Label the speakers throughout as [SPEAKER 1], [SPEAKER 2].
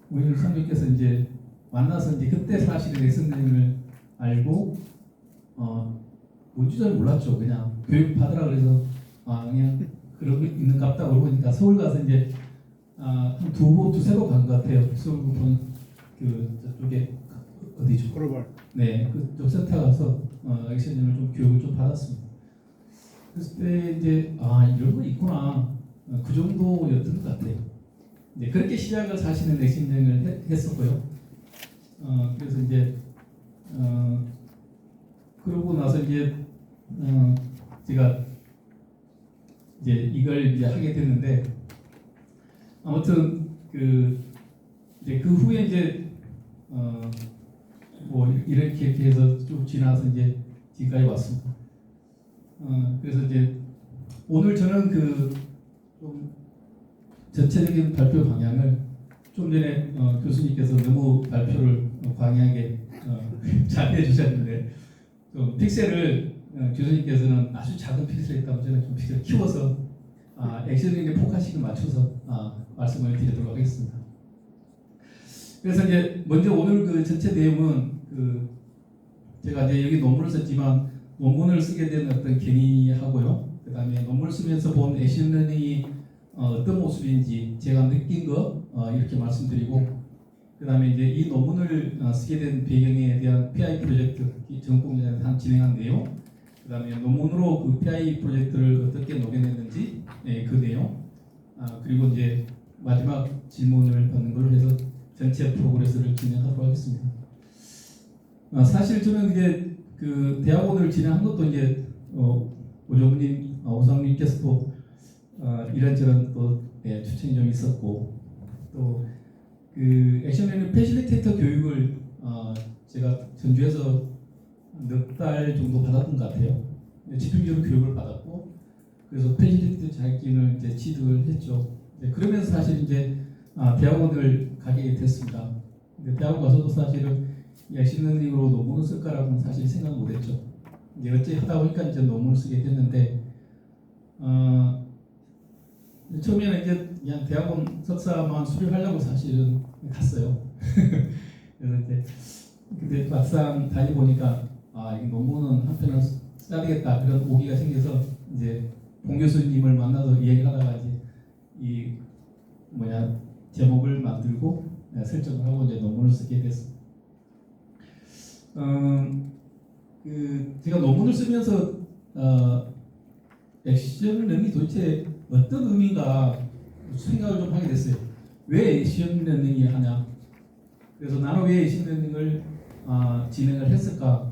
[SPEAKER 1] 우리 선생님께서 이제 만나서 이제 그때 사실은 엑슨님을 알고 뭔지 잘 몰랐죠. 그냥 교육 받으라 그래서 그냥 그러고 있는갑다 그러고 보니까 서울 가서 이제 한 두세 번 간 것 같아요. 서울 그 저쪽에 어디죠?
[SPEAKER 2] 글로벌.
[SPEAKER 1] 네, 그쪽 센터 가서 엑슨님을 좀 교육을 좀 받았습니다. 그때 이제 이런 거 있구나 그 정도였던 것 같아요. 이제 그렇게 시작을 사실은 엑슨님을 했었고요. 그래서 이제 그러고 나서 이제 제가 이제 이걸 이제 하게 됐는데 아무튼 이제 그 후에 이제 뭐 이렇게 해서 쭉 지나서 이제 지금까지 왔습니다. 그래서 이제 오늘 저는 좀 전체적인 발표 방향을 좀 전에 교수님께서 너무 발표를 광야하게 잘 해주셨는데 좀 픽셀을 교수님께서는 아주 작은 픽셀을 했다면 저는 좀 픽셀을 키워서 액션링의 포커싱을 맞춰서 말씀을 드리도록 하겠습니다. 그래서 이제 먼저 오늘 그 전체 내용은 제가 이제 여기 논문을 썼지만 논문을 쓰게 된 어떤 계기하고요. 그 다음에 논문을 쓰면서 본 액션러닝이 어떤 모습인지 제가 느낀 거 이렇게 말씀드리고 그 다음에 이제 이 논문을 쓰게 된 배경에 대한 PI 프로젝트 전공자한테 진행한 내용 그 다음에 논문으로 그 PI 프로젝트를 어떻게 녹여냈는지 그 내용 그리고 이제 마지막 질문을 받는 걸로 해서 전체 프로그레스를 진행하도록 하겠습니다. 사실 저는 이제 그 대학원을 진행한 것도 이제 오정님, 오상님께서도 이런저런 또 추천이 좀 있었고 또 그 액션러닝 패실리테이터 교육을 제가 전주에서 몇 달 정도 받았던 것 같아요. 집중적으로 교육을 받았고 그래서 패실리테이터 자격증을 이제 취득을 했죠. 그러면서 사실 이제 대학원을 가게 됐습니다. 근데 대학원 가서도 사실은 액션러닝으로 논문을 쓸까라고는 사실 생각 못했죠. 이제 어찌 하다 보니까 이제 논문을 쓰게 됐는데 처음에는 이제 그냥 대학원 석사만 수료하려고 사실은 갔어요. 그래서 이제 근데 막상 다녀보니까 이 논문은 한편으로 써야 되겠다 그런 오기가 생겨서 이제 봉 교수님을 만나서 이야기하다가 이제 이 제목을 만들고 설정을 하고 이제 논문을 쓰게 됐습니다. 제가 논문을 쓰면서 액션러닝이 도대체 어떤 의미인가 생각을 좀 하게 됐어요. 왜 액션러닝이 하냐? 그래서 나는 왜 액션러닝을 진행을 했을까?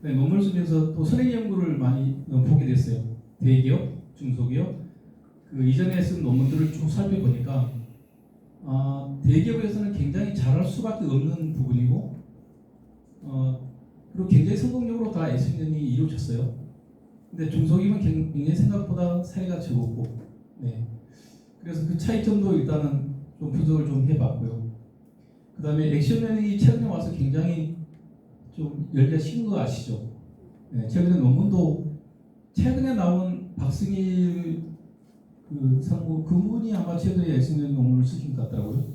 [SPEAKER 1] 논문을 쓰면서 또 선행 연구를 많이 보게 됐어요. 대기업, 중소기업 그 이전에 쓴 논문들을 쭉 살펴보니까 대기업에서는 굉장히 잘할 수밖에 없는 부분이고 그리고 굉장히 성공적으로 다 액션러닝이 이루어졌어요. 근데 중소기업은 굉장히 생각보다 사이가 적었고, 그래서 그 차이점도 일단은 좀 분석을 좀 해봤고요. 그 다음에 액션러닝이 최근에 와서 굉장히 좀 열기가 식은 거 아시죠? 최근에 논문도 최근에 나온 박승일 상무 그분이 아마 최근에 액션러닝 논문을 쓰신 것 같더라고요.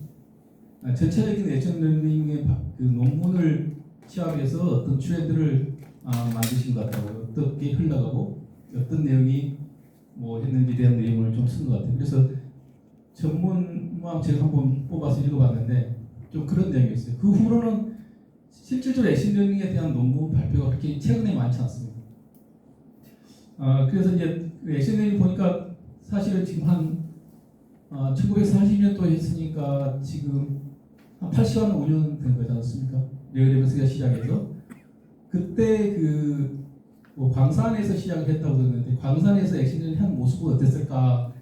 [SPEAKER 1] 전체적인 액션러닝의 그 논문을 취합해서 어떤 트렌드를 만드신 것 같다고요. 어떻게 흘러가고 어떤 내용이 뭐 했는지에 대한 내용을 좀 쓴 것 같아요. 그래서 전문만 제가 한번 뽑아서 읽어봤는데 좀 그런 내용이었어요. 그 후로는 실질적으로 액션러닝에 대한 논문 발표가 그렇게 최근에 많지 않습니다. 그래서 이제 액션러닝 보니까 사실은 지금 한 1940년도에 했으니까 지금 한 85년 된 거지 않습니까? 레어레버스가 시작해서 그때 뭐 광산에서 시작을 했다고 들었는데 광산에서 액션러닝을 한 모습은 어땠을까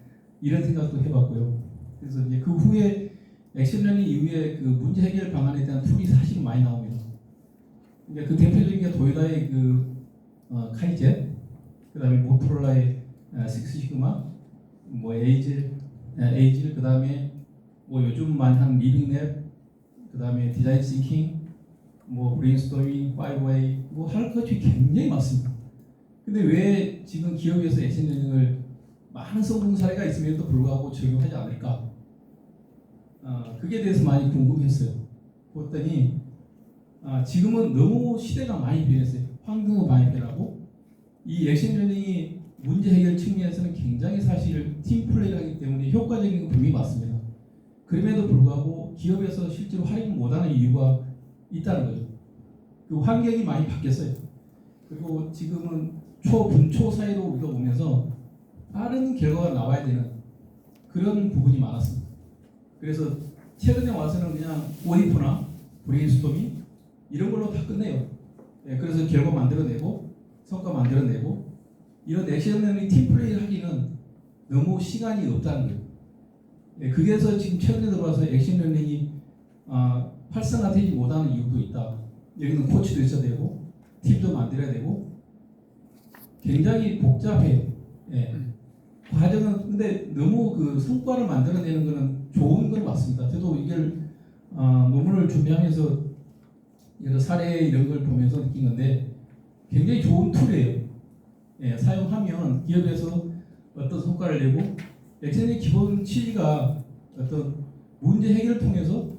[SPEAKER 1] 이런 생각도 해봤고요. 그래서 이제 그 후에 액션러닝 이후에 그 문제 해결 방안에 대한 툴이 사실 많이 나옵니다. 이제 그 대표적인 게 도요타의 카이젠, 그다음에 모토로라의 식스시그마, 뭐 에이질, 그다음에 뭐 요즘 많이 하는 리빙랩, 그다음에 디자인 싱킹, 뭐 브레인스토밍, 5way 뭐 할 것이 굉장히 많습니다. 근데 왜 지금 기업에서 액션러닝을 많은 성공 사례가 있음에도 불구하고 적용하지 않을까? 그게 대해서 많이 궁금했어요. 그랬더니 지금은 너무 시대가 많이 변했어요. 환경도 많이 변하고 이 액션러닝이 문제 해결 측면에서는 굉장히 사실 팀플레이를 하기 때문에 효과적인 건 분명히 맞습니다. 그럼에도 불구하고 기업에서 실제로 활용 못하는 이유가 있다는 거죠. 그 환경이 많이 바뀌었어요. 그리고 지금은 초분초 사이로 우리가 보면서 빠른 결과가 나와야 되는 그런 부분이 많았습니다. 그래서 최근에 와서는 그냥 오디프나 브레인스토밍 이런 걸로 다 끝내요. 그래서 결과 만들어내고 성과 만들어내고 이런 액션러닝 팀플레이를 하기는 너무 시간이 없다는 거예요. 그래서 지금 최근에 들어와서 액션러닝이 활성화되지 못하는 이유도 있다. 여기는 코치도 있어야 되고 팀도 만들어야 되고 굉장히 복잡해요. 과정은 근데 너무 그 성과를 만들어내는 거는 좋은 건 맞습니다. 저도 이걸 논문을 준비하면서 여러 사례 이런 걸 보면서 느낀 건데 굉장히 좋은 툴이에요. 사용하면 기업에서 어떤 성과를 내고 액션의 기본 취지가 어떤 문제 해결을 통해서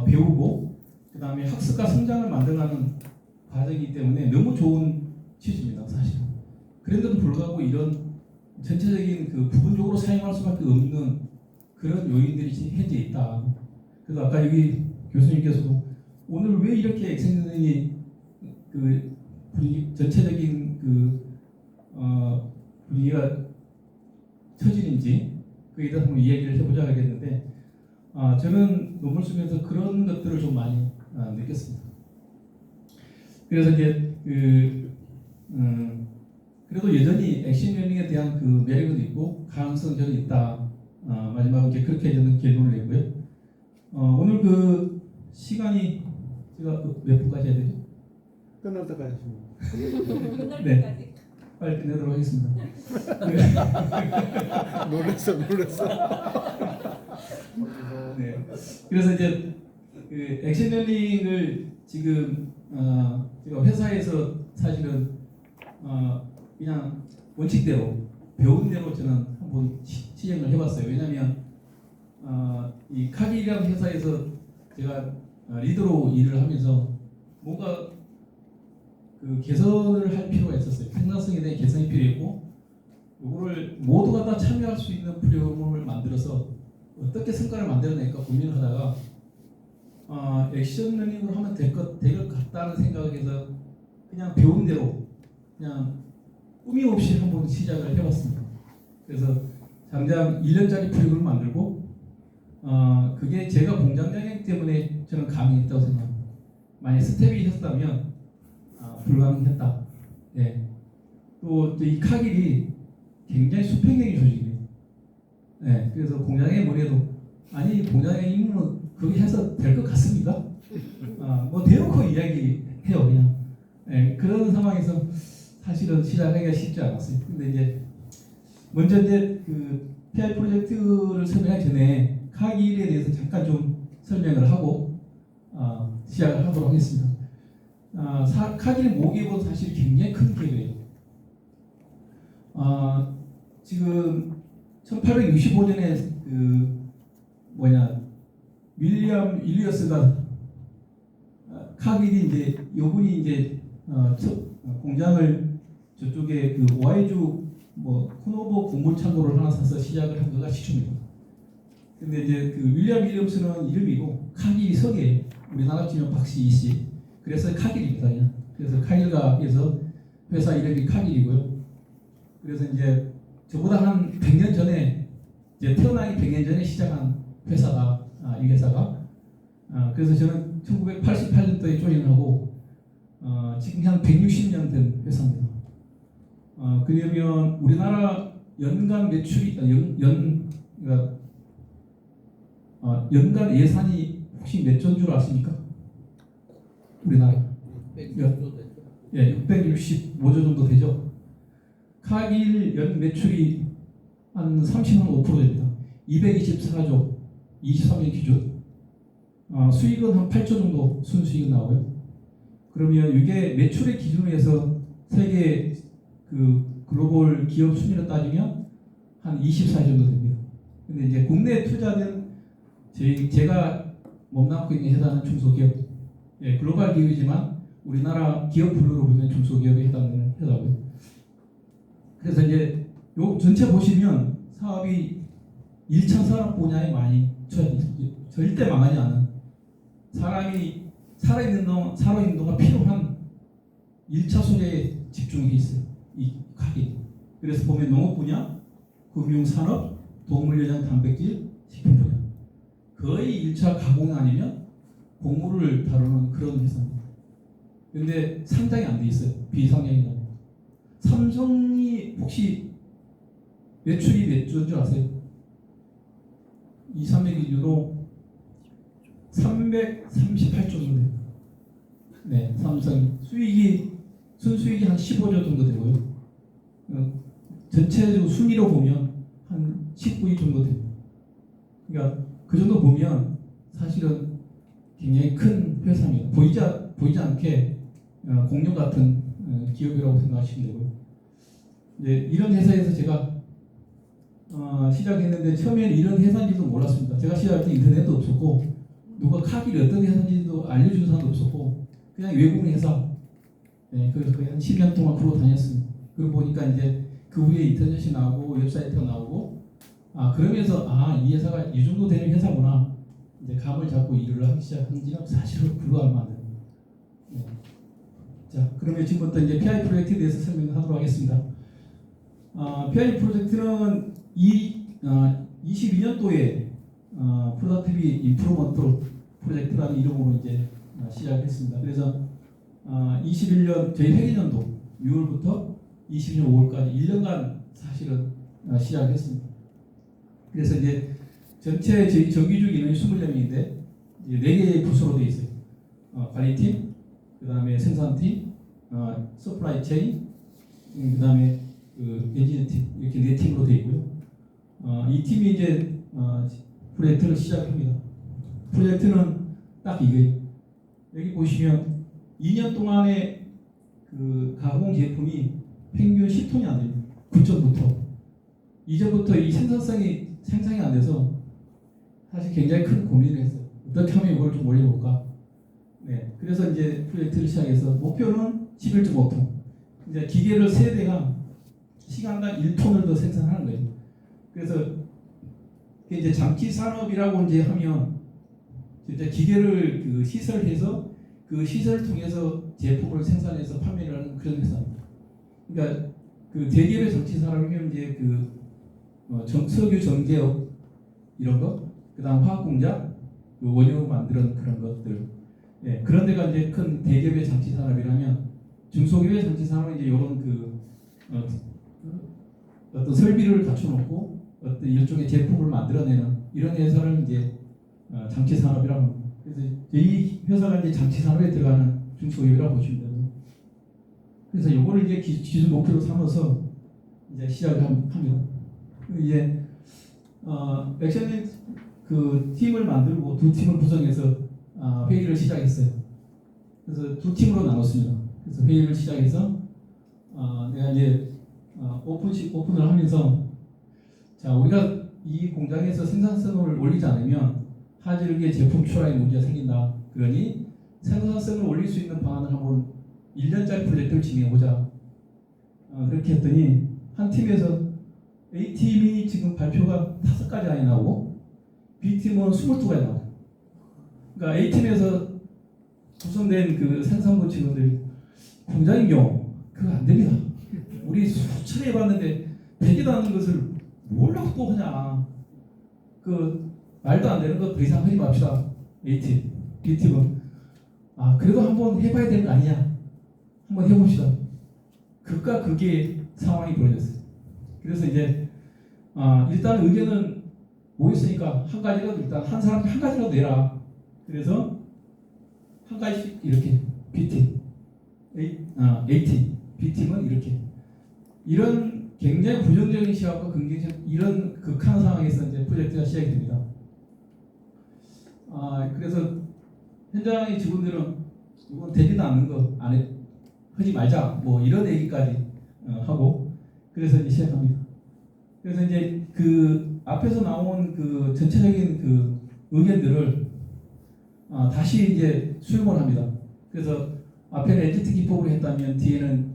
[SPEAKER 1] 배우고 그 다음에 학습과 성장을 만들어가는 과정이기 때문에 너무 좋은 취지입니다, 사실은. 그런데도 불구하고 이런 전체적인 그 부분적으로 사용할 수밖에 없는 그런 요인들이 현재 있다. 그래서 아까 여기 교수님께서도 오늘 왜 이렇게 액션러닝이 그 분위기 전체적인 분위기가 처지는지 그에 대해서 한번 이야기를 해보자 하겠는데 저는 논문 쓰면서 그런 것들을 좀 많이 느꼈습니다. 그래서 이제 그래도 여전히 액션러닝에 대한 그 매력은 있고 가능성은 저는 있다. 마지막으로 이제 그렇게 저는 결론을 내고요. 오늘 그 시간이 제가 몇 분까지 해야 되죠?
[SPEAKER 2] 끝날 때까지.
[SPEAKER 1] 네, 빨리 끝내도록 하겠습니다.
[SPEAKER 2] 놀랬어.
[SPEAKER 1] 네, 그래서 이제 그 액션러닝을 지금 제가 회사에서 사실은 그냥 원칙대로 배운 대로 저는 한번 시행을 해봤어요. 왜냐하면 이 카길이라는 회사에서 제가 리더로 일을 하면서 뭔가 그 개선을 할 필요가 있었어요. 생산성에 대한 개선이 필요했고 이거를 모두가 다 참여할 수 있는 프로그램을 만들어서 어떻게 성과를 만들어낼까 고민을 하다가 액션러닝으로 하면 될 것 같다는 생각을 해서 그냥 배운 대로 그냥 꾸밈 없이 한번 시작을 해봤습니다. 그래서 당장 1년짜리 프로그램을 만들고 그게 제가 공장 영역 때문에 저는 가능했다고 생각합니다. 만약 스텝이 있었다면 불가능했다. 네. 또 이 카길이 굉장히 수평적인 조직이에요. 네. 그래서 공장의 머리에도 아니 공장의 임무는 그렇게 해서 될 것 같습니까? 뭐 대놓고 이야기해요 그냥. 네. 그런 상황에서 사실은 시작하기가 쉽지 않았어요. 근데 이제 먼저 이제 그 PI 프로젝트를 설명하기 전에 카길에 대해서 잠깐 좀 설명을 하고 시작을 하도록 하겠습니다. 카길의 모기업은 사실 굉장히 큰 기업이에요. 지금 1865년에 윌리엄 일리어스가 카길이 이제 요분이 이제 공장을 저쪽에 그 오하이주 코노버 곡물 창고를 하나 사서 시작을 한 거가 시초입니다. 근데 이제 그 윌리엄 윌리엄스는 이름이고 카길이 성이에요. 우리나라 치면 박씨 이씨. 그래서 카길입니다. 그냥. 그래서 카길가에서 회사 이름이 카길이고요. 그래서 이제 저보다 한 100년 전에 이제 태어나기 100년 전에 시작한 회사가 이 회사가 그래서 저는 1988년도에 조인하고 지금 한 160년 된 회사입니다. 그러면 우리나라 연간 매출이 연간 예산이 혹시 몇 조인 줄 아십니까? 우리나라 665조 정도 되죠. 카길 연 매출이 한 30.5%입니다. 224조 23년 기준. 수익은 한 8조 정도 순수익은 나오고요. 그러면 이게 매출의 기준으로 해서 세계 그 글로벌 기업 순위로 따지면 한 24위 정도 됩니다. 근데 이제 국내에 투자된 제가 몸담고 있는 회사는 중소기업, 예, 글로벌 기업이지만 우리나라 기업 분류로 보면 중소기업에 해당되는 회사고요. 그래서 이제 요 전체 보시면 사업이 1차 산업 분야에 많이 절대 망하지 않은 사람이 살아있는 동안 필요한 1차 소재에 집중해 있어요. 이 가게. 그래서 보면 농업 분야, 금융산업, 동물영양 단백질, 식품 분야. 거의 1차 가공 아니면 곡물을 다루는 그런 회사입니다. 근데 상장이 안 돼 있어요. 비상장이다. 삼성이 혹시 매출이 몇 주인 줄 아세요? 2, 3년 기준으로 338조 정도 돼요. 네, 삼성 순수익이 한 15조 정도 되고요. 전체적으로 순위로 보면 한 19위 정도 됩니다. 그러니까 그 정도 보면 사실은 굉장히 큰 회사입니다. 보이지 않게 공룡 같은 기업이라고 생각하시면 되고요. 이제 이런 회사에서 제가 시작했는데 처음에는 이런 회사인지도 몰랐습니다. 제가 시작할 때 인터넷도 없었고 누가 카기를 어떤 회사인지도 알려주는 사람도 없었고 그냥 외국 회사. 네, 그래서 거의 한 10년 동안 그러고 다녔습니다. 그러고 보니까 이제 그 후에 인터넷이 나오고 웹사이트가 나오고 그러면서 이 회사가 이 정도 되는 회사구나 이제 감을 잡고 일을 하기 시작한 지는 사실은 불과 얼마 안 됩니다. 네. 자, 그러면 지금부터 이제 PI 프로젝트에 대해서 설명하도록 하겠습니다. PI 프로젝트는 22년도에 프로덕티비 임프루먼트 프로젝트라는 이름으로 이제 시작했습니다. 그래서 21년 저희 회계년도 6월부터 22년 5월까지 1년간 사실은 시작했습니다. 그래서 이제 전체 저희 정규직 인원이 24명인데 이제 4개의 부서로 되어 있어요. 관리팀, 그 다음에 생산팀, 서플라이 체인, 그 다음에 엔지니어팀 이렇게 4팀으로 되어 있고요. 이 팀이 이제 프로젝트를 시작합니다. 프로젝트는 딱 이거예요. 여기 보시면 2년 동안에 그 가공 제품이 평균 10톤이 안 됩니다. 구전부터 이전부터 이 생산이 안 돼서 사실 굉장히 큰 고민을 했어요. 어떻게 하면 이걸 좀 올려볼까? 네, 그래서 이제 프로젝트를 시작해서 목표는 11.5톤. 이제 기계를 3대가 시간당 1톤을 더 생산하는 거예요. 그래서 이제 장치 산업이라고 이제 하면 진짜 기계를 그 시설해서 그 시설을 통해서 제품을 생산해서 판매를 하는 그런 회사입니다. 그러니까 그 대기업의 장치 산업이면 이제 석유 정제업 이런 거, 그다음 화학 공장, 원료 만드는 그런 것들. 예, 그런 데가 이제 큰 대기업의 장치 산업이라면 중소기업의 장치 산업은 이제 이런 어떤 설비를 갖춰놓고 어떤 일종의 제품을 만들어내는 이런 회사를 이제 장치 산업이라고 합니다. 그래서 이 회사가 이제 장치 산업에 들어가는 중소기업이라고 보시면 됩니다. 그래서 이거를 이제 기준 목표로 삼아서 이제 시작을 합니다. 이제 액션의 그 팀을 만들고 두 팀을 구성해서 회의를 시작했어요. 그래서 두 팀으로 나눴습니다. 그래서 회의를 시작해서 내가 이제 오픈을 하면서 자, 우리가 이 공장에서 생산성을 올리지 않으면 하지르기의 제품 출하에 문제가 생긴다. 그러니 생산성을 올릴 수 있는 방안을 한번 1년짜리 프로젝트를 진행해보자. 그렇게 했더니 한 팀에서 A팀이 지금 발표가 5가지 안이 나오고 B팀은 22가지 나와요. 그러니까 A팀에서 구성된 그 생산부 직원들이 공장임요 그거 안 됩니다. 우리 수차례 해봤는데 되지도 않는 것을 뭘로 또 하냐. 그 말도 안 되는 거 더 이상 하지 맙시다. A팀, B팀은 그래도 한번 해봐야 되는 거 아니냐. 한번 해봅시다. 극과 극의 상황이 벌어졌어요. 그래서 이제 일단 의견은 모였으니까 한 가지라도 일단 한 사람 한 가지라도 내라. 그래서 한 가지씩 이렇게 B팀, A팀, B팀은 이렇게 이런 굉장히 부정적인 시각과 긍정적 이런 극한 상황에서 이제 프로젝트가 시작이 됩니다. 그래서 현장의 직원들은 이건 되지도 않는 거 안 하지 말자 뭐 이런 얘기까지 하고 그래서 이제 시작합니다. 그래서 이제 그 앞에서 나온 그 전체적인 그 의견들을 다시 이제 수용을 합니다. 그래서 앞에는 엔티티 기법으로 했다면 뒤에는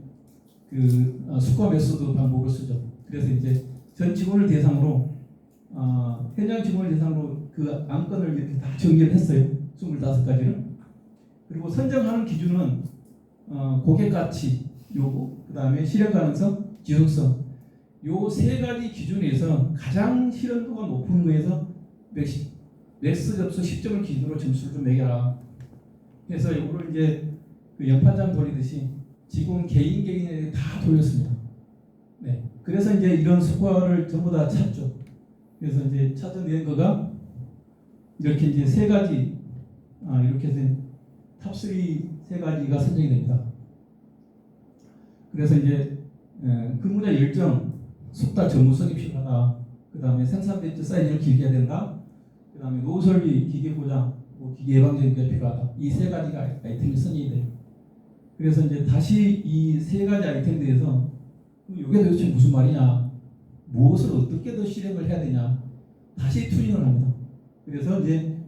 [SPEAKER 1] 그 수거 메소드 방법을 쓰죠. 그래서 이제 전 직원을 대상으로 현장 직원을 대상으로 그 안건을 이렇게 다 정리를 했어요. 25가지를. 그리고 선정하는 기준은 고객 가치 요구, 그 다음에 실현 가능성, 지속성 요 세 가지 기준에서 가장 실현도가 높은 거에서 맥스 접수 10점을 기준으로 점수를 좀 매겨라. 그래서 이거를 이제 그 연판장 돌리듯이 직원 개인에게 다 돌렸습니다. 네. 그래서 이제 이런 스코어를 전부 다 찾죠. 그래서 이제 찾아낸 거가 이렇게 이제 세 가지, 이렇게 된 탑3 세 가지가 선정이 됩니다. 그래서 이제 근무자 일정, 속달 전문성이 필요하다. 그 다음에 생산 배치 사이즈를 길게 해야 된다. 그 다음에 노후 설비, 기계 고장, 기계 예방 전기가 필요하다. 이 세 가지가 아이템이 선정이 돼요. 그래서 이제 다시 이 세 가지 아이템에 대해서 이게 도대체 무슨 말이냐, 무엇을 어떻게 더 실행을 해야 되냐, 다시 투쟁을 합니다. 그래서 이제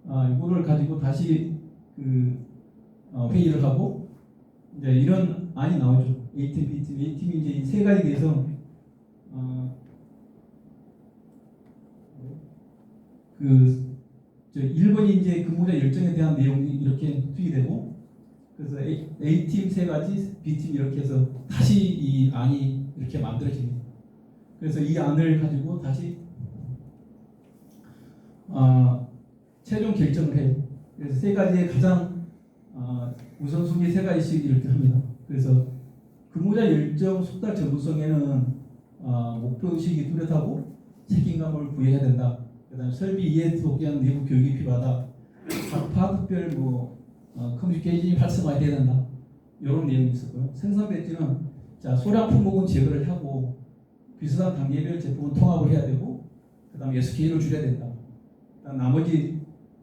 [SPEAKER 1] 이거를 가지고 다시 회의를 하고 이제 이런 안이 나오죠. A팀, B팀, A팀이 이제 이 세 가지에 대해서 1번이 이제 근무자 일정에 대한 내용이 이렇게 투입되고, 그래서 A팀 세 가지, B팀 이렇게 해서 다시 이 안이 이렇게 만들어집니다. 그래서 이 안을 가지고 다시 최종 결정을 해요. 그래서 세 가지의 가장 우선순위 세 가지씩 이렇게 합니다. 그래서 근무자 일정 속달 전문성에는 목표의식이 뚜렷하고 책임감을 부여해야 된다. 그다음에 설비 이해 돕기한 내부 교육이 필요하다. 파트별 커뮤니케이션이 활성화해야 된다. 이런 내용이 있었고요. 생산 배지는 소량 품목은 제거를 하고 비슷한 단계별 제품은 통합을 해야 되고, 그다음에 SK를 줄여야 된다. 나머지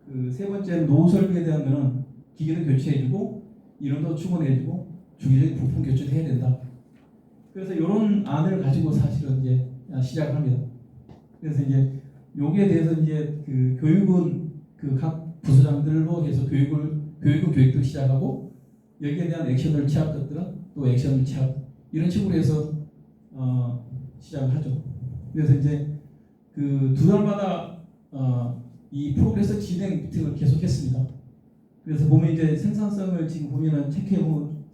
[SPEAKER 1] 그 세 번째는 노후 설비에 대한 거는 기계도 교체해주고 인원도 충원해주고 주기적인 부품 교체도 해야 된다. 그래서 이런 안을 가지고 사실은 이제 시작합니다. 그래서 이제 여기에 대해서 이제 그 교육은 그 각 부서장들로 해서 교육도 시작하고, 여기에 대한 액션을 취할 것들은 또 액션을 취하고, 이런 식으로 해서 시작을 하죠. 그래서 이제 그 2달마다 이 프로그레스 진행 미팅을 계속했습니다. 그래서 보면 이제 생산성을 지금 보면은 체크해보면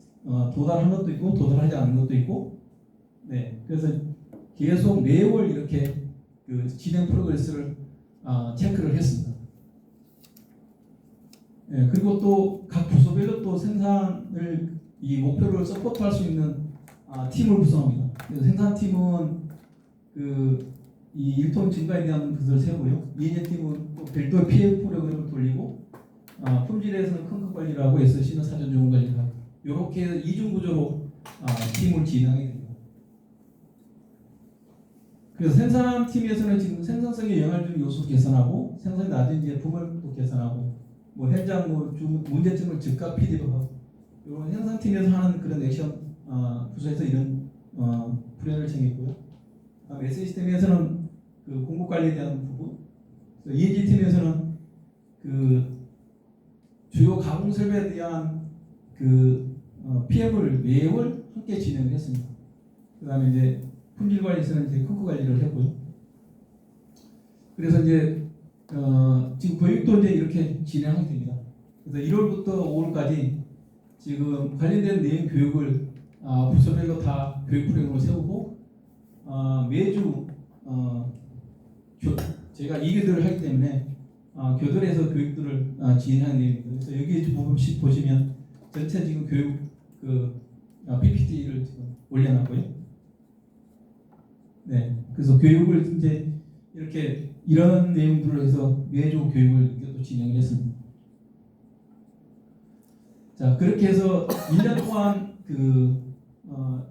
[SPEAKER 1] 도달한 것도 있고 도달하지 않은 것도 있고, 네, 그래서 계속 매월 이렇게 그 진행 프로그레스를 체크를 했습니다. 네, 그리고 또 각 부서별로 또 생산을 이 목표를 서포트할 수 있는 팀을 구성합니다. 그래서 생산팀은 이 1톤 증가에 대한 것을 세우고요. 이해팀은 또 별도의 PF 프로그램을 돌리고, 품질에서는 큰 관리를 하고 SC는 사전 조건 관리를 하고, 이렇게 이중 구조로 팀을 진행하게 됩니다. 그래서 생산팀에서는 지금 생산성에 영향을 주는 요소 개선하고, 생산이 낮은 제품을 또 개선하고, 현장 문제점을 즉각 피드백하고, 이런 생산팀에서 하는 그런 액션 부서에서 이런 플랜을 정했고요. 다음에 SC팀에서는 그 공급 관리에 대한 부분, ENG 팀에서는 그 주요 가공 설비에 대한 그 PM을 매월 함께 진행을 했습니다. 그다음에 이제 품질 관리에서는 이제 컨커 관리를 했고요. 그래서 이제 지금 교육도 이제 이렇게 진행하게 됩니다. 그래서 1월부터 5월까지 지금 관련된 내용 교육을 부서별로 다 교육 프로그램을 세우고, 매주 제가 2교대를 하기 때문에 교대에서 교육들을 진행하는 내용입니다. 그래서 여기 보시면 전체 지금 교육 PPT를 지금 올려놨고요. 네, 그래서 교육을 이제 이렇게 이런 내용들을 해서 매주 교육을 또 진행을 했습니다. 자, 그렇게 해서 1년 동안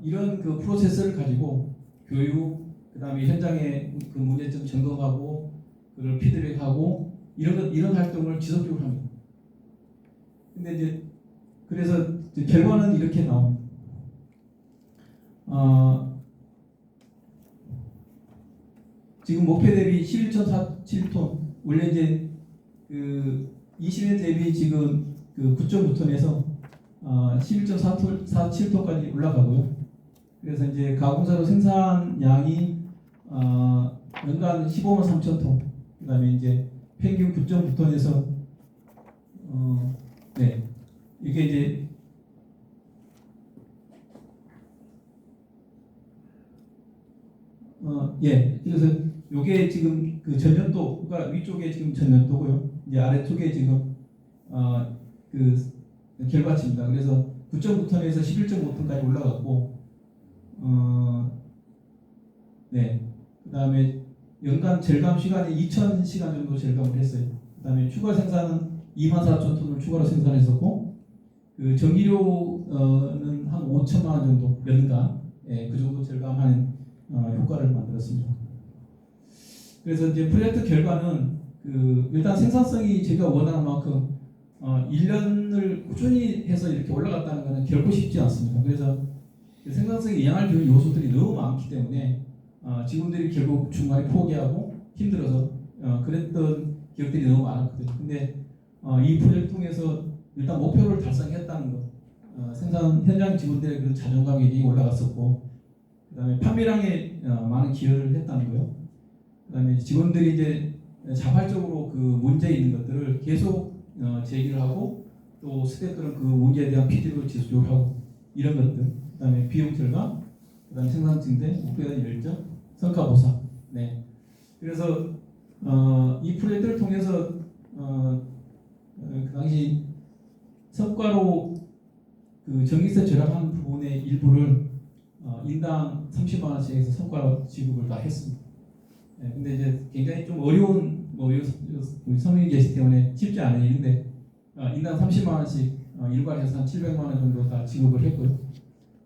[SPEAKER 1] 이런 그 프로세스를 가지고 교육, 그다음에 현장의 그 문제점 점검하고 그걸 피드백하고 이런 활동을 지속적으로 합니다. 근데 이제 그래서 이제 결과는 이렇게 나옵니다. 지금 목표 대비 11.47톤, 원래 이제 그 20년 대비 지금 그 9.9톤에서 11.47톤까지 올라가고요. 그래서 이제 가공사료 생산량이 연간 15만 3천 톤, 그다음에 이제 평균 9.9톤에서 네, 이게 이제 예, 그래서 요게 지금 그 전년도가 위쪽에 지금 전년도고요. 이제 아래쪽에 지금 그 결과치입니다. 그래서 9.9톤에서 11.5톤까지 올라갔고, 네, 그다음에 연간 절감 시간이 2,000시간 정도 절감을 했어요. 그다음에 추가 생산은 24,000톤을 추가로 생산했었고, 그 전기료는 한 5천만 원 정도 연간, 예, 그 정도 절감하는 효과를 만들었습니다. 그래서 이제 프로젝트 결과는 그 일단 생산성이 제가 원하는 만큼 1년을 꾸준히 해서 이렇게 올라갔다는 것은 결코 쉽지 않습니다. 그래서 그 생산성에 영향을 주는 요소들이 너무 많기 때문에 직원들이 결국 중간에 포기하고 힘들어서 그랬던 기억들이 너무 많았거든요. 근데 이 프로젝트 통해서 일단 목표를 달성했다는 것, 생산 현장 직원들의 그런 자존감이 올라갔었고, 그다음에 판매량에 많은 기여를 했다는 거요. 그다음에 직원들이 이제 자발적으로 그 문제 있는 것들을 계속 제기를 하고, 또 스태프들은 그 문제에 대한 피드백을 지속적으로 하고, 이런 것들. 그다음에 비용 절감, 그다음에 생산 증대, 목표에 대한 열정, 성과 보상. 네. 그래서 이 프로젝트를 통해서 그 당시 성과로 그 전기세 절약한 부분의 일부를 인당 30만 원씩에서 성과 지급을 다 했습니다. 네, 근데 이제 굉장히 좀 어려운 성인이 계시기 때문에 쉽지 않은 일인데 인당 30만 원씩 일괄해서 한 700만 원 정도 다 지급을 했고요.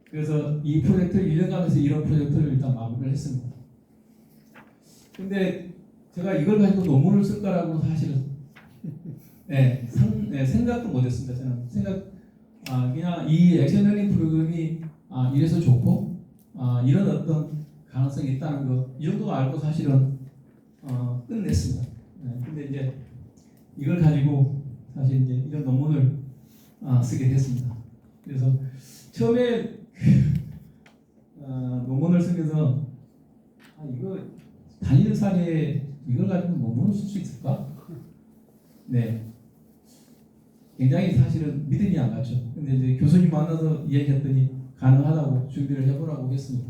[SPEAKER 1] 그래서 이 프로젝트를 1년간에서 이런 프로젝트를 일단 마무리를 했습니다. 근데 제가 이걸 가지고 논문을 쓸 거라고 사실은 생각도 못했습니다. 저는 그냥 이 액션러닝 프로그램이 이래서 좋고 이런 어떤 가능성이 있다는 거, 이 정도 알고 사실은 끝냈습니다. 근데 이제 이걸 가지고 사실 이제 이런 논문을 쓰게 됐습니다. 그래서 처음에 논문을 쓰면서 이거 단일 사례 이걸 가지고 논문을 쓸 수 있을까? 네, 굉장히 사실은 믿음이 안 갔죠. 근데 이제 교수님 만나서 이야기했더니 가능하다고 준비를 해보라고 했습니다.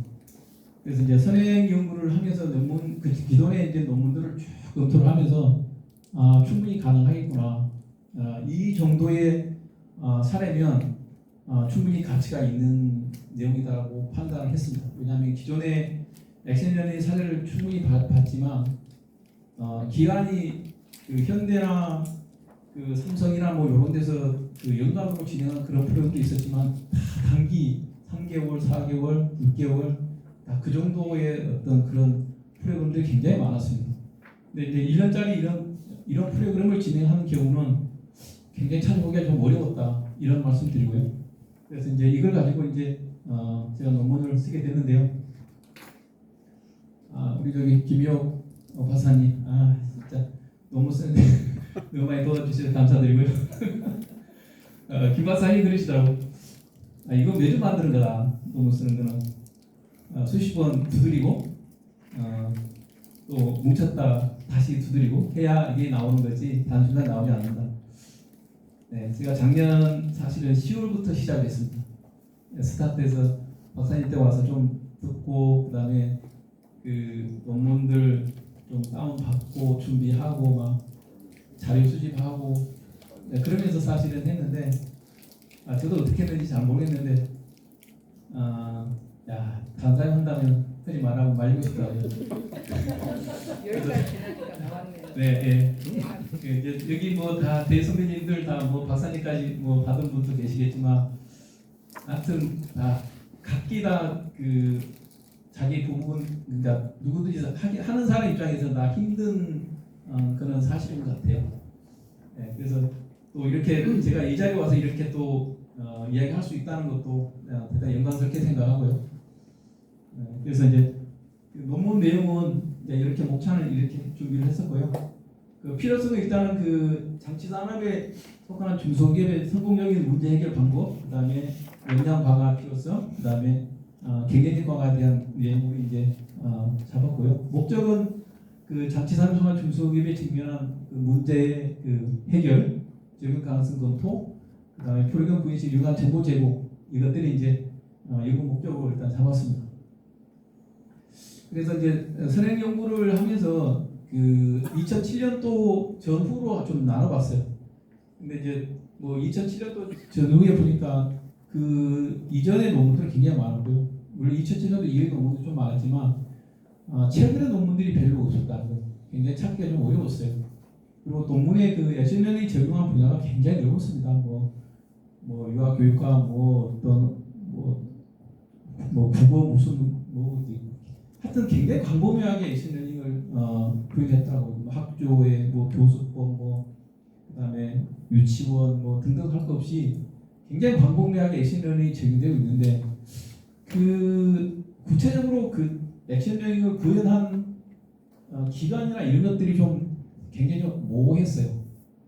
[SPEAKER 1] 그래서 이제 선행 연구를 하면서 논문, 그 기존의 이제 논문들을 쭉 검토를 하면서 충분히 가능하겠구나. 이 정도의 사례면 충분히 가치가 있는 내용이다라고 판단을 했습니다. 왜냐하면 기존의 액션러닝 사례를 충분히 봤지만 기간이 그 현대나 그 삼성이나 뭐 이런 데서 그 연간으로 진행한 그런 프로그램도 있었지만 다 단기 3개월, 4개월, 6개월 다 그 정도의 어떤 그런 프로그램들이 굉장히 많았습니다. 근데 이제 1년짜리 이런 프로그램을 진행하는 경우는 굉장히 찾아보기가 좀 어려웠다 이런 말씀드리고요. 그래서 이제 이걸 가지고 이제 제가 논문을 쓰게 됐는데요. 우리 저기 김희옥 박사님, 진짜 논문 쓰는데 너무 많이 도와주셔서 감사드리고요. 김 박사님 그러시더라고. 이거 매주 만드는 거다. 논문 쓰는 거는 수십 번 두드리고 또 뭉쳤다 다시 두드리고 해야 이게 나오는 거지 단순하게 나오지 않는다. 네, 제가 작년 사실은 10월부터 시작했습니다. 스타트에서 박사님 때 와서 좀 듣고 그다음에 그 논문들 좀 다운 받고 준비하고 막 자료 수집하고 그러면서 사실은 했는데 저도 어떻게 했는지 잘 모르겠는데 단사에 한다면 흔히 말하고 말리고 싶더라고요.
[SPEAKER 3] 10달 지나니까 나왔네요.
[SPEAKER 1] 네. 이제 여기 뭐 다 대선배님들 다 뭐 박사님까지 뭐 받은 분도 계시겠지만 하여튼 다 각기 다 그 자기 부분 그러니까 누구든지 하는 사람 입장에서 다 힘든 그런 사실인 것 같아요. 네, 그래서 또 이렇게 제가 이 자리에 와서 이렇게 또 이야기할 수 있다는 것도 대단히 영광스럽게 생각하고요. 그래서 이제 논문 내용은 이제 이렇게 목차를 이렇게 준비를 했었고요. 그 필요성은 일단은 그 장치 산업에 속하는 중소기업의 성공적인 문제 해결 방법, 그다음에 역량 강화 필요성, 그다음에 경쟁력 강화에 대한 내용을 이제 잡았고요. 목적은 그 장치 산업에 속한 중소기업에 직면한 그 문제의 그 해결, 적용 가능성 검토, 그다음에 프로그램 부인식 유효한 정보 제공 이것들이 이제 연구 목적으로 일단 잡았습니다. 그래서 이제 선행 연구를 하면서 그 2007년도 전후로 좀 나눠봤어요. 근데 이제 뭐 2007년도 전후에 보니까 그 이전의 논문들이 굉장히 많았고요. 물론 2007년도 이후의 논문도 좀 많았지만 최근의 논문들이 별로 없었다는 거예요. 굉장히 찾기가 좀 어려웠어요. 그리고 논문의 그 액션러닝이 적용한 분야가 굉장히 넓었습니다. 뭐 유아 교육과 뭐 어떤 뭐 국어 무슨 뭐 하여튼 굉장히 광범위하게 액션러닝을 구현했다고. 뭐 학교의 뭐 교수법 뭐 그다음에 유치원 뭐 등등 할 것 없이 굉장히 광범위하게 액션러닝이 적용되고 있는데 그 구체적으로 그 액션러닝을 구현한 기관이나 이런 것들이 좀 굉장히 좀 모호했어요.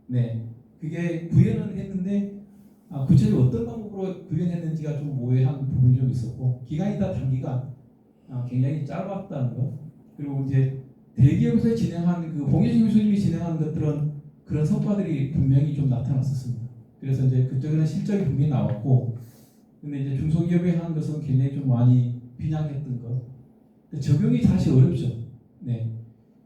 [SPEAKER 1] 네, 그게 구현은 했는데 구체적으로 어떤 방법으로 구현했는지가 좀 모호한 부분이 좀 있었고 기간이다 단기가 굉장히 짧았다는 것. 그리고 이제 대기업에서 진행한 그 홍예진 교수님이 진행한 것들은 그런 성과들이 분명히 좀 나타났었습니다. 그래서 이제 그쪽에는 실적이 분명히 나왔고, 근데 이제 중소기업이 하는 것은 굉장히 좀 많이 빈약했던 것. 적용이 사실 어렵죠. 네.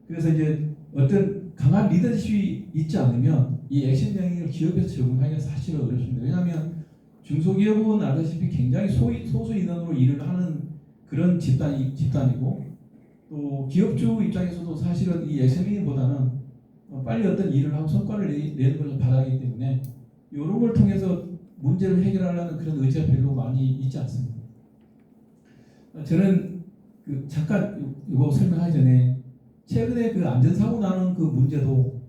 [SPEAKER 1] 그래서 이제 어떤 강한 리더십이 있지 않으면 이 액션 영역을 기업에서 적용하기가 사실 어렵습니다. 왜냐하면 중소기업은 알다시피 굉장히 소수 인원으로 일을 하는 그런 집단이고 또 기업주 입장에서도 사실은 이 액션링보다는 빨리 어떤 일을 하고 성과를 내는 것을 바라기 때문에 이런 걸 통해서 문제를 해결하려는 그런 의지가 별로 많이 있지 않습니다. 저는 그 잠깐 이거 설명하기 전에 최근에 그 안전사고 나는 그 문제도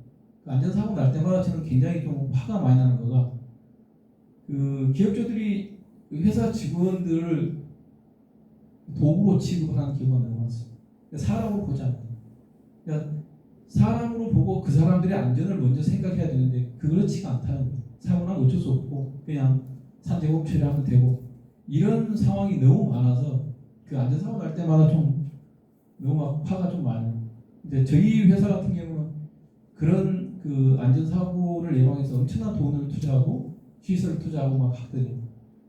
[SPEAKER 1] 그 안전사고 날 때마다 저는 굉장히 좀 화가 많이 나는 거가 그 기업주들이 회사 직원들을 도구로 취급하는 경우가 너무 많습니다. 사람으로 보지 않고 그러니까 사람으로 보고 그 사람들의 안전을 먼저 생각해야 되는데 그렇지가 않다는 거예요. 사고 나면 어쩔 수 없고 그냥 산재보험 처리하면 되고 이런 상황이 너무 많아서 그 안전사고 날 때마다 좀 너무 막 화가 좀 많아요. 근데 저희 회사 같은 경우는 그런 그 안전사고를 예방해서 엄청난 돈을 투자하고 시설을 투자하고 막 하거든요.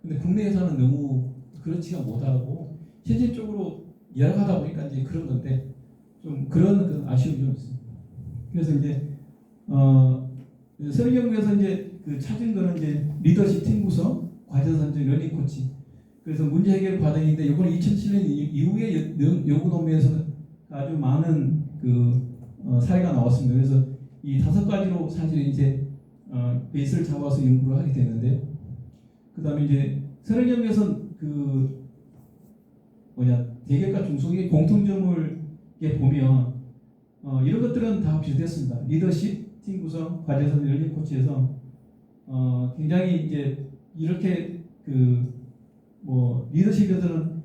[SPEAKER 1] 근데 국내 회사는 너무 그렇지가 못하고 현실적으로 열악하다 보니까 이제 그런 건데 좀 그런 그 아쉬움이 좀 있습니다. 그래서 이제 서울연구에서 이제 그 찾은 거는 이제 리더십 팀 구성, 과제 선정, 러닝 코치. 그래서 문제 해결 과정인데 이거는 2007년 이후에 연구 논문에서는 아주 많은 그 사례가 나왔습니다. 그래서 이 5가지로 사실 이제 베이스를 잡아서 연구를 하게 되는데요. 그다음에 이제 서울연구에서는 그 대기업과 중소기업의 공통점을 보면 이런 것들은 다 비슷했습니다. 리더십, 팀 구성, 과제 선정, 러닝 코치에서 굉장히 이제 이렇게 그 뭐 리더십에서는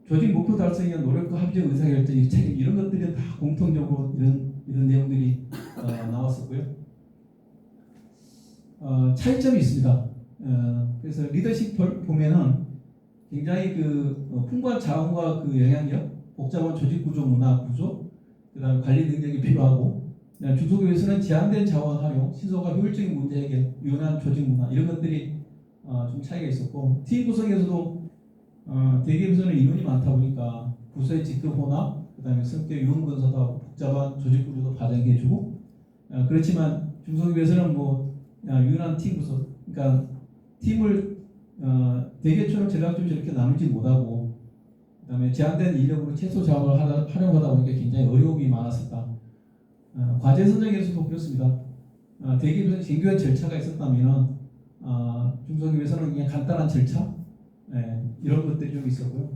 [SPEAKER 1] 조직 목표 달성에 의한 노력과 합의적 의사결정, 책임 이런 것들이 다 공통적으로 이런 내용들이 나왔었고요. 차이점이 있습니다. 그래서 리더십 보면은 굉장히 그 풍부한 자원과 그 영향력, 복잡한 조직 구조, 문화 구조, 그다음 관리 능력이 필요하고, 중소기업에서는 제한된 자원 활용, 신속과 효율적인 문제 해결, 유연한 조직 문화 이런 것들이 좀 차이가 있었고, 팀 구성에서도 대기업에서는 인원이 많다 보니까 부서의 직급 혼합, 그다음에 성격 유흥 분석하고 복잡한 조직 구조도 발행해주고, 그렇지만 중소기업에서는 뭐 유연한 팀 구성, 그러니까 팀을 대기업처럼 전략적으로 저렇게 나누지 못하고, 그다음에 제한된 인력으로 최소 자원을 활용하다 보니까 굉장히 어려움이 많았었다. 과제 선정에서도 그렇습니다. 대기업에서는 정교한 절차가 있었다면 중소기업에서는 그냥 간단한 절차 이런 것들이 좀 있었고요.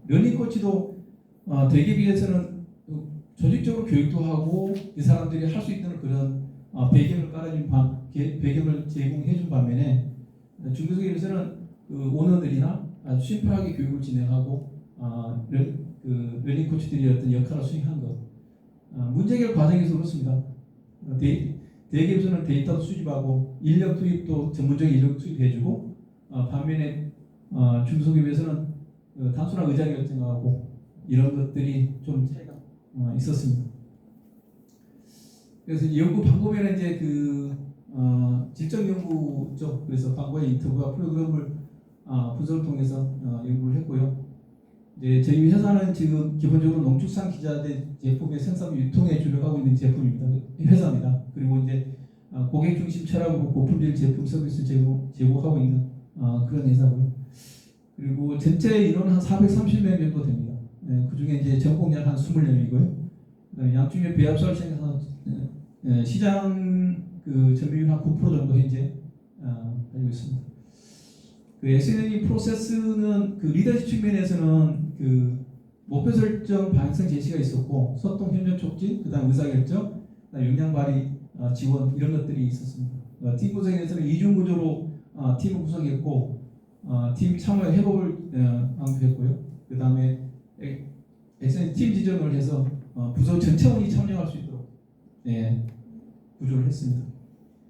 [SPEAKER 1] 러닝 코치도 대기업에서는 조직적으로 교육도 하고 이 사람들이 할 수 있는 그런 배경을 깔아준 배경을 제공해준 반면에 중소기업에서는 그 오너들이나 아주 심플하게 교육을 진행하고 그 러닝 코치들이 어떤 역할을 수행한 것. 문제 해결 과정에서 그렇습니다. 대기업에서는 데이터 수집하고 인력 투입도 전문적인 인력 투입해주고 반면에 중소기업에서는 단순한 의사 결정하고 이런 것들이 좀 차이가 있었습니다. 그래서 연구 방법에는 이제 질적 연구 쪽, 그래서 광고의 인터뷰와 프로그램을 분석을 통해서 연구를 했고요. 이제 저희 회사는 지금 기본적으로 농축산 기자재 제품의 생산 유통에 주력하고 있는 제품입니다. 회사입니다. 그리고 이제 고객 중심 철학으로 고품질 제품 서비스 제공하고 있는 그런 회사고요. 그리고 전체 인원 한 430명 정도 됩니다. 그 중에 이제 전공약 한 20명이고요. 양중에 배합사를 생각해서 시장 점유율 한 9% 정도 현재 가지고 있습니다. 그 SNE 프로세스는 그 리더십 측면에서는 그 목표 설정, 방향성 제시가 있었고 소통, 협력 촉진, 그다음 의사결정, 그다음 역량 발휘, 지원 이런 것들이 있었습니다. 팀 구성에서는 이중 구조로 팀을 구성했고 팀 참여 회복을 강조했고요. 그다음에 SNE 팀 지정을 해서 부서 전체원이 참여할 수 있도록 구조를 했습니다.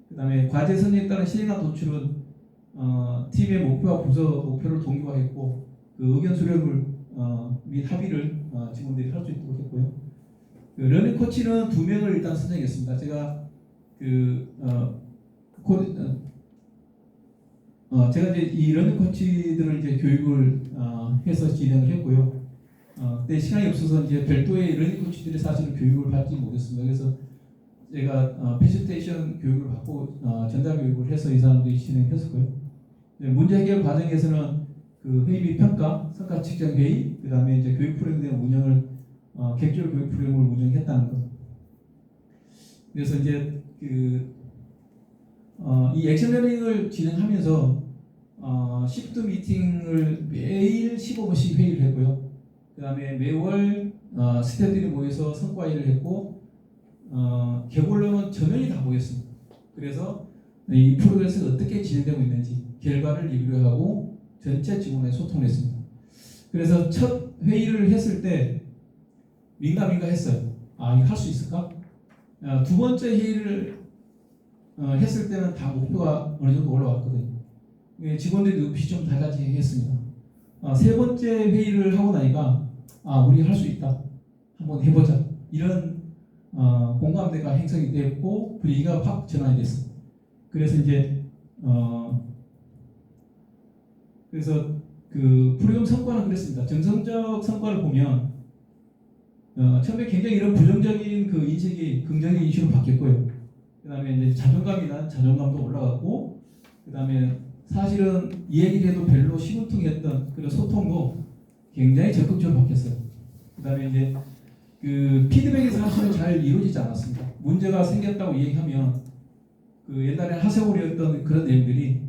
[SPEAKER 1] 그다음에 과제 선정에 따른 실행과 도출은 팀의 목표와 부서 목표를 동기화했고 그 의견 수렴을 및 합의를 직원들이 할 수 있도록 했고요. 그 러닝 코치는 2명을 일단 선정했습니다. 제가 제가 이제 이 러닝 코치들을 이제 교육을 해서 진행을 했고요. 그때 시간이 없어서 이제 별도의 러닝 코치들이 사실은 교육을 받지 못했습니다. 그래서 제가 패시테이션 교육을 받고 전달 교육을 해서 이 사람들이 진행했었고요. 문제 해결 과정에서는 그 회의 및 평가, 성과 측정 회의, 그 다음에 이제 교육 프로그램 운영을 객주로 교육 프로그램을 운영했다는 것. 그래서 이제 이 액션 러닝을 진행하면서 시프트 미팅을 매일 15분씩 회의를 했고요. 그 다음에 매월 스태프들이 모여서 성과 회의를 했고 개골로는 전원이 다 모였습니다. 그래서 이 프로그래스가 어떻게 진행되고 있는지 결과를 리뷰하고 전체 직원에 소통을 했습니다. 그래서 첫 회의를 했을 때 민감했어요. 이거 할 수 있을까? 두 번째 회의를 했을 때는 다 목표가 어느 정도 올라왔거든요. 직원들이 눈빛이 좀 달라지게 했습니다. 세 번째 회의를 하고 나니까 우리 할 수 있다. 한번 해보자. 이런 공감대가 형성이 됐고 분위기가 확 전환이 됐습니다. 그래서 이제 그래서 그 프로그램 성과는 그랬습니다. 정성적 성과를 보면 처음에 굉장히 이런 부정적인 그 인식이 긍정적인 인식으로 바뀌었고요. 그다음에 이제 자존감도 올라갔고, 그다음에 사실은 이 얘기를 해도 별로 시무통했던 그런 소통도 굉장히 적극적으로 바뀌었어요. 그다음에 이제 그 피드백이 사실은 잘 이루어지지 않았습니다. 문제가 생겼다고 얘기하면 그 옛날에 하세월이었던 그런 내용들이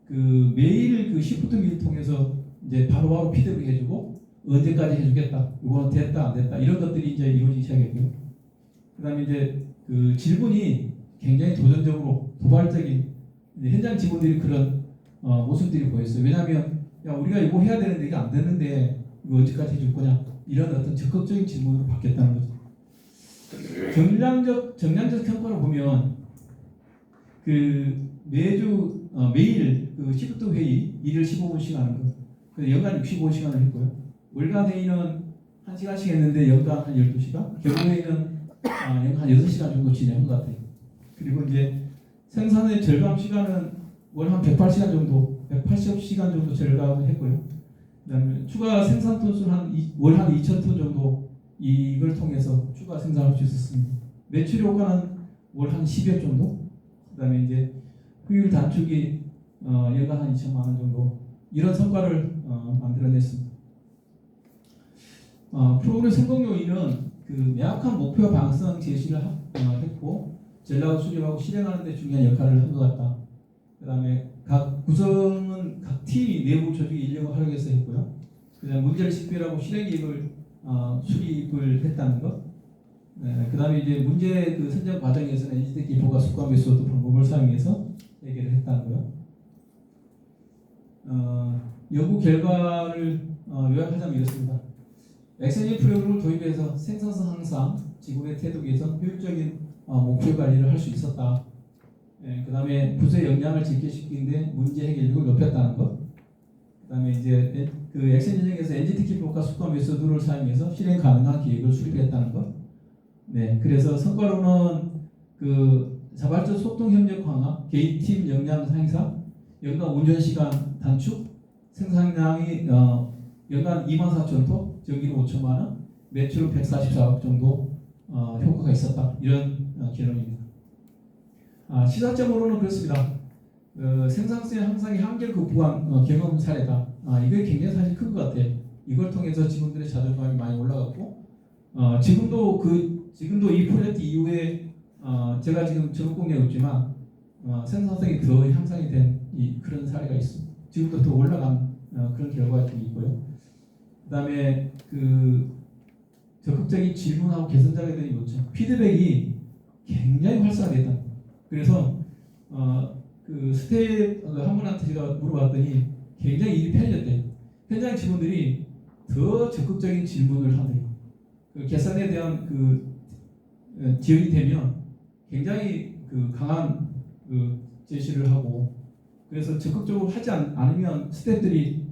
[SPEAKER 1] 그 매일 그 시프트 미를 통해서 이제 바로바로 피드백 해주고 언제까지 해주겠다, 이거는 됐다 안 됐다 이런 것들이 이제 이루어지기 시작했고요. 그다음에 이제 그 질문이 굉장히 도전적으로 도발적인 현장 직원들이 그런 모습들이 보였어요. 왜냐하면 야 우리가 이거 해야 되는데 이게 안 되는데 이거 언제까지 해줄 거냐 이런 어떤 적극적인 질문으로 바뀌었다는 거죠. 정량적 평가를 보면 그 매일 그 시프트 회의 일을 15분씩 하는 거. 그래서 연간 65시간을 했고요. 월간 회의는 1시간씩 했는데 연간 한 12시간. 겨울 회의는 연간 한 6시간 정도 진행한 것 같아요. 그리고 이제 생산의 절감 시간은 월 한 108시간 정도, 180시간 정도 절감을 했고요. 그다음에 추가 생산 톤수는 월 한 2,000톤 정도 이걸 통해서 추가 생산할 수 있었습니다. 매출 효과는 월 한 10억 정도. 그다음에 이제 효율 단축이 연간 한 2천만 원 정도 이런 성과를 만들어냈습니다. 프로그램 성공 요인은 그 명확한 목표 방향성 제시를 했고 전략을 수립하고 실행하는 데 중요한 역할을 한 것 같다. 그다음에 각 구성은 각 팀이 내부 조직의 인력을 활용해서 했고요. 그다음에 문제를 식별하고 실행 계획을 수립을 했다는 것. 그다음에 이제 문제 그 선정 과정에서는 인지대 기포가 습관 메소드 방법을 사용해서 해결을 했다는 거요. 연구 결과를 요약하자면 이렇습니다. 액션링 프로그램을 도입해서 생산성 향상, 직원의 태도 개선, 효율적인 목표 관리를 할 수 있었다. 그 다음에 부서의 역량을 집계시키는데 문제 해결력을 높였다는 것. 그 다음에 이제 그 액션 인증에서 NGT 기법과 숙과 메소드를 사용해서 실행 가능한 계획을 수립했다는 것. 네, 그래서 성과로는 그 자발적 소통 협력 강화, 개인 팀 역량 향상, 연간 운전 시간 단축, 생산량이 연간 24,000톤, 전기는 5천만 원, 매출 144억 정도 효과가 있었다. 이런 결론입니다. 시사점으로는 그렇습니다. 생산성 향상의 한계를 극복한 경험 사례다. 이게 굉장히 사실 큰 것 같아요. 이걸 통해서 직원들의 자존감이 많이 올라갔고, 지금도 이 프로젝트 이후에 제가 지금 전업 공략이 없지만 생산성이 더 향상이 된 그런 사례가 있습니다. 지금도 더 올라간 그런 결과가 좀 있고요. 그다음에 그 적극적인 질문하고 개선자에 대한 요청, 피드백이 굉장히 활성화됐다. 그래서 그 스텝 한 분한테 제가 물어봤더니 굉장히 일이 편해졌대요. 현장 직원들이 더 적극적인 질문을 한대요. 그 개선에 대한 그 지원이 되면 굉장히 그 강한 그 제시를 하고, 그래서 적극적으로 하지 않으면 스태프들이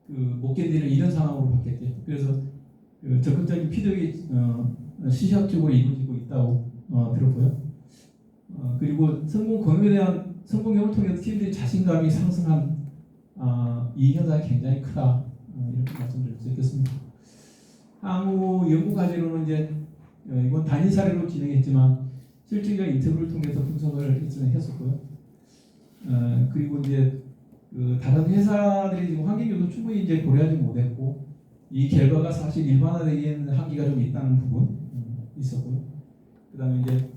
[SPEAKER 1] 그 못 견디는 이런 상황으로 바뀌었대요. 그래서 그 적극적인 피드백이 시시각적으로 이루어지고 있다고 들었고요. 그리고 성공 경험에 대한 성공 경험을 통해서 팀들이 자신감이 상승한 이 현상이 굉장히 크다. 이렇게 말씀드릴 수 있겠습니다. 향후 연구 과제로는 이제 이건 단위 사례로 진행했지만 실질적 인터뷰를 통해서 분석을 했었고요. 그리고 이제 그 다른 회사들이 지금 환경 요소 충분히 이제 고려하지 못했고, 이 결과가 사실 일반화되기에는 한계가 좀 있다는 부분 있었고요. 그다음에 이제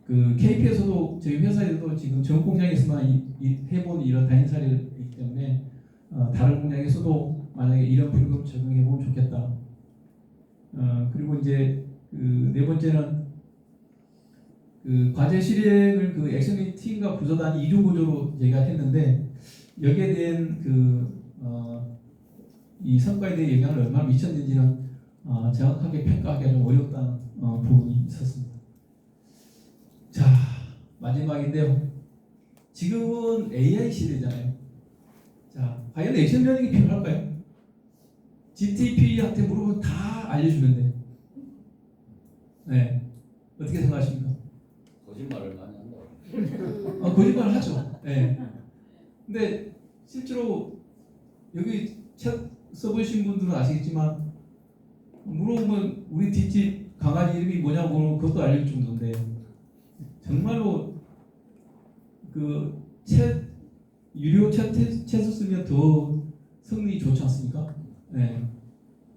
[SPEAKER 1] 그 KP에서도 저희 회사에서도 지금 전 공장에서만 해본 이런 단위 사례이기 때문에 다른 공장에서도 만약에 이런 프로그램 적용해 보면 좋겠다. 그리고 이제 그 네 번째는 그 과제 실행을 그 액션 팀과 부서단 이중 구조로 저희가 했는데, 여기에 대한 이 성과에 대해 영향을 얼마나 미쳤는지는 정확하게 평가하기가 좀 어렵다는 부분이 있었습니다. 자, 마지막인데요. 지금은 AI 시대잖아요. 자, 과연 액션 러닝이 필요할까요? GTP한테 물어보면 다 알려주는데, 네, 어떻게 생각하십니까?
[SPEAKER 3] 거짓말을 많이 한다고.
[SPEAKER 1] 거짓말을 하죠. 네. 근데 실제로 여기 챗 써보신 분들은 아시겠지만, 물어보면 우리 뒷집 강아지 이름이 뭐냐고 그것도 알려줄 정도인데, 정말로 그 유료 챗을 쓰면 더 성능이 좋지 않습니까? 네.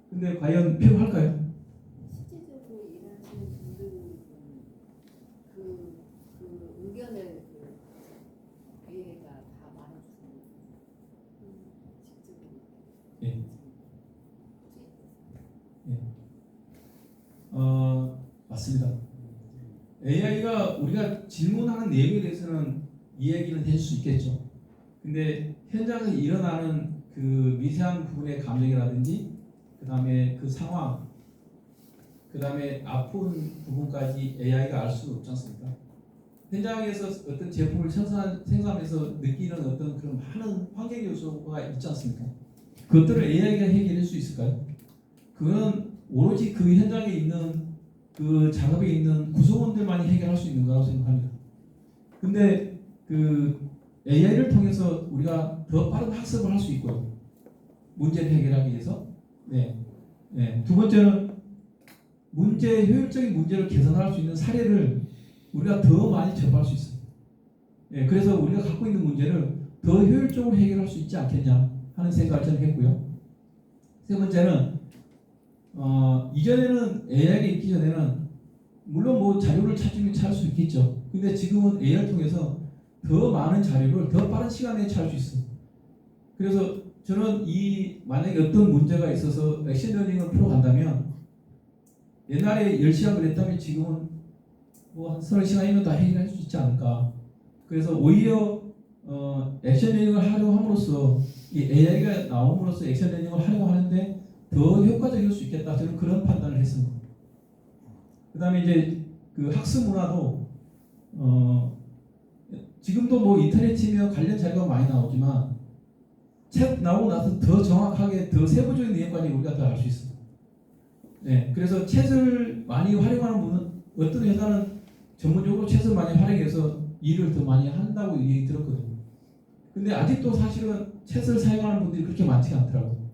[SPEAKER 1] 근데 과연 필요할까요?
[SPEAKER 4] 실제적으로 일하시는 분들은 그 의견을 AI가 다 말해주는 직접적인.
[SPEAKER 1] 예. 맞습니다. AI가 우리가 질문하는 내용에 대해서는 이야기는 해줄 수 있겠죠. 근데 현장에서 일어나는 그 미세한 부분의 감정이라든지, 그 다음에 그 상황, 그 다음에 아픈 부분까지 AI가 알 수는 없지 않습니까? 현장에서 어떤 제품을 생산해서 느끼는 어떤 그런 많은 환경 요소가 있지 않습니까? 그것들을 AI가 해결할 수 있을까요? 그건 오로지 그 현장에 있는 그 작업에 있는 구성원들만이 해결할 수 있는 거라고 생각합니다. 근데 그 AI를 통해서 우리가 더 빠른 학습을 할 수 있고요. 문제를 해결하기 위해서. 두 번째는 효율적인 문제를 개선할 수 있는 사례를 우리가 더 많이 접할 수 있어요. 그래서 우리가 갖고 있는 문제를 더 효율적으로 해결할 수 있지 않겠냐 하는 생각을 저는 했고요. 세 번째는 이전에는 AI가 있기 전에는 물론 뭐 자료를 찾으면 찾을 수 있겠죠. 근데 지금은 AI를 통해서 더 많은 자료를 더 빠른 시간에 찾을 수 있어요. 그래서 저는 만약에 어떤 문제가 있어서 액션 러닝을 풀어간다면, 옛날에 10시간 그랬다면 지금은 뭐 한 30시간이면 다 해결할 수 있지 않을까. 그래서 오히려 액션 러닝을 하려고 함으로써 이 AI가 나옴으로써 액션 러닝을 하려고 하는데 더 효과적일 수 있겠다. 저는 그런 판단을 했습니다. 그다음에 이제 그 학습 문화도 지금도 뭐 인터넷 치면 관련 자료가 많이 나오지만 책 나오고 나서 더 정확하게 더 세부적인 내용까지 우리가 더 알 수 있습니다. 네, 그래서 챗을 많이 활용하는 분은 어떤 회사는 전문적으로 챗을 많이 활용해서 일을 더 많이 한다고 얘기 들었거든요. 근데 아직도 사실은 챗을 사용하는 분들이 그렇게 많지 않더라고요.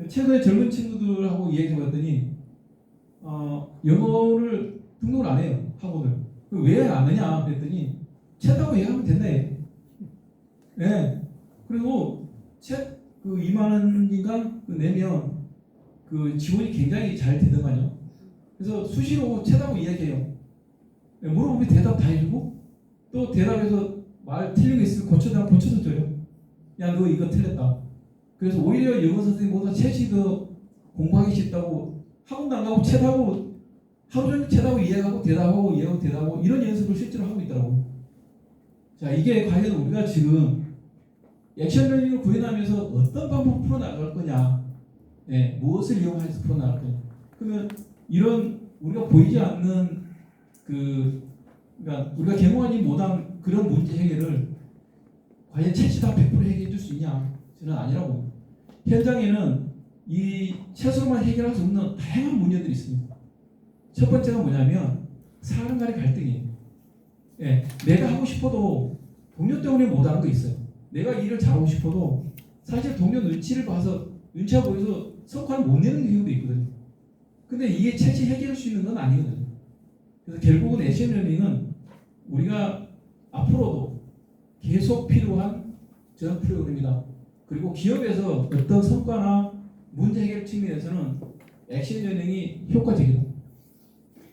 [SPEAKER 1] 최근에 젊은 친구들하고 얘기해봤더니 영어를 등록을 안 해요. 학원을. 왜 안 하냐 그랬더니 챗하고 얘기하면 된다 얘. 네. 그리고 챗 그 2만 원인가 그 내면 그 지원이 굉장히 잘 되더만요. 그래서 수시로 챗하고 이야기해요. 네, 물어보면 대답 다 해주고 또 대답해서 말 틀린 거 있으면 고쳐서 줘요. 야 너 이거 틀렸다. 그래서 오히려 영어 선생님보다 챗이 더 공부하기 쉽다고 학원도 안 가고 챗하고 하루 종일 챗하고 이해하고 대답하고 이해하고 대답하고 이런 연습을 실제로 하고 있더라고요. 자, 이게 과연 우리가 지금 액션 러닝을 구현하면서 어떤 방법을 풀어나갈 거냐, 네, 무엇을 이용해서 풀어나갈 거냐. 그러면 이런 우리가 보이지 않는 그러니까 우리가 경험하지 못한 그런 문제 해결을 과연 챗이 다 100% 해결해 줄 수 있냐? 저는 아니라고 봅니다. 현장에는 이 챗으로만 해결할 수 없는 다양한 문제들이 있습니다. 첫 번째가 뭐냐면 사람 간의 갈등이에요. 예, 내가 하고 싶어도 동료 때문에 못하는 거 있어요. 내가 일을 잘하고 싶어도 사실 동료 눈치가 보여서 성과를 못 내는 경우도 있거든요. 근데 이게 챗이 해결할 수 있는 건 아니거든요. 그래서 결국은 애쉬러닝은 우리가 앞으로도 계속 필요한 저런 프로그램이다. 그리고 기업에서 어떤 성과나 문제 해결 측면에서는 액션러닝이 효과적이다.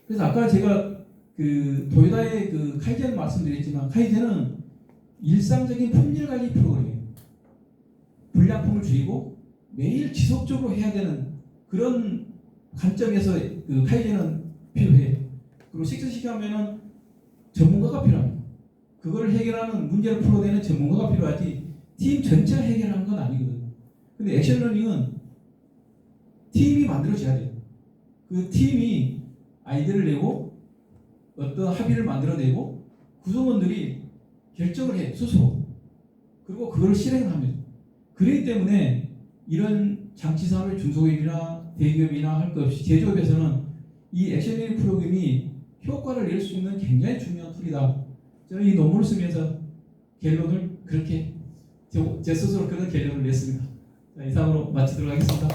[SPEAKER 1] 그래서 아까 제가 그 도요타의 그 카이젠 말씀드렸지만 카이젠은 일상적인 품질 관리 프로그램이에요. 불량품을 줄이고 매일 지속적으로 해야 되는 그런 관점에서 그 카이젠은 필요해요. 그리고 식스시스 하면은 전문가가 필요합니다. 그거를 해결하는 문제를 풀어내는 전문가가 필요하지 팀 전체가 해결하는 건 아니거든요. 근데 액션러닝은 팀이 만들어져야 돼요. 그 팀이 아이디어를 내고 어떤 합의를 만들어내고 구성원들이 결정을 해 스스로. 그리고 그걸 실행을 합니다. 그렇기 때문에 이런 장치 사업의 중소기업이나 대기업이나 할 것 없이 제조업에서는 이 액션러닝 프로그램이 효과를 낼 수 있는 굉장히 중요한 툴이다. 저는 이 논문을 쓰면서 결론을 그렇게 제 스스로 그런 결론을 냈습니다. 자, 이상으로 마치도록 하겠습니다.